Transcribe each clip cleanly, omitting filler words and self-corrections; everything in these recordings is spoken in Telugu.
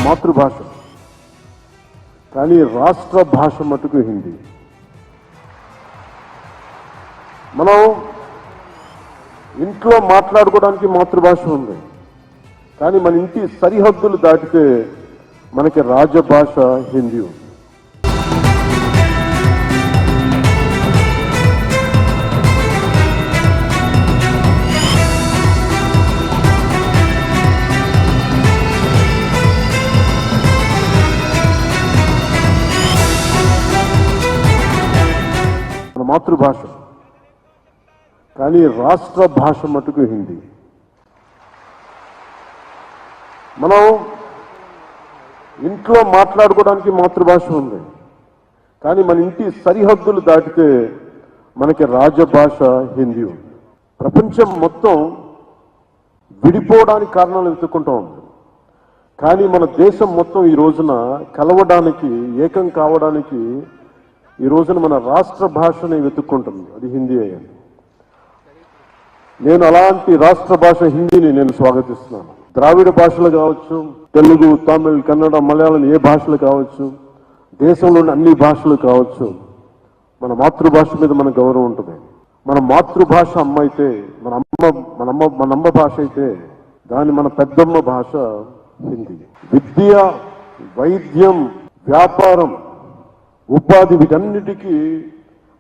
మాతృభాష, కానీ రాష్ట్ర భాష మటుకు హిందీ. మనం ఇంట్లో మాట్లాడుకోవడానికి మాతృభాష ఉంది, కానీ మన ఇంటి సరిహద్దులు దాటితే మనకి రాజభాష హిందీ ఉంది. మన మాతృభాష, కానీ రాష్ట్ర భాష మటుకు హిందీ. మనం ఇంట్లో మాట్లాడుకోవడానికి మాతృభాష ఉంది, కానీ మన ఇంటి సరిహద్దులు దాటితే మనకి రాజభాష హిందీ ఉంది. ప్రపంచం మొత్తం విడిపోవడానికి కారణాలు వెతుక్కుంటూ ఉంది, కానీ మన దేశం మొత్తం ఈ రోజున కలవడానికి, ఏకం కావడానికి ఈ రోజున మన రాష్ట్ర భాషని వెతుక్కుంటుంది, అది హిందీ అయ్యింది. నేను అలాంటి రాష్ట్ర భాష హిందీని నేను స్వాగతిస్తున్నాను. ద్రావిడ భాషలు కావచ్చు, తెలుగు, తమిళ్, కన్నడ, మలయాళం, ఏ భాషలు కావచ్చు, దేశంలోని అన్ని భాషలు కావచ్చు, మన మాతృభాష మీద మన గౌరవం ఉంటుంది. మన మాతృభాష అమ్మ అయితే, మన అమ్మ భాష అయితే, మన పెద్దమ్మ భాష హిందీ. విద్య, వైద్యం, వ్యాపారం, ఉపాధి, వీటన్నిటికీ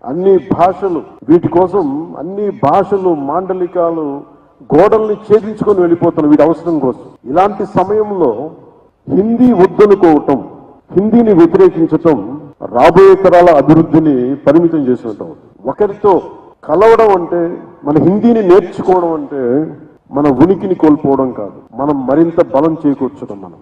అన్ని భాషలు, వీటి కోసం అన్ని భాషలు, మాండలికాలు, గోడల్ని ఛేదించుకొని వెళ్ళిపోతున్న వీటి అవసరం కోసం. ఇలాంటి సమయంలో హిందీ వద్దనుకోవటం, హిందీని వ్యతిరేకించటం రాబోయే తరాల అభివృద్ధిని పరిమితం చేసినట్టు. ఒకరితో కలవడం అంటే, మన హిందీని నేర్చుకోవడం అంటే మన ఉనికిని కోల్పోవడం కాదు, మనం మరింత బలం చేకూర్చడం. మనం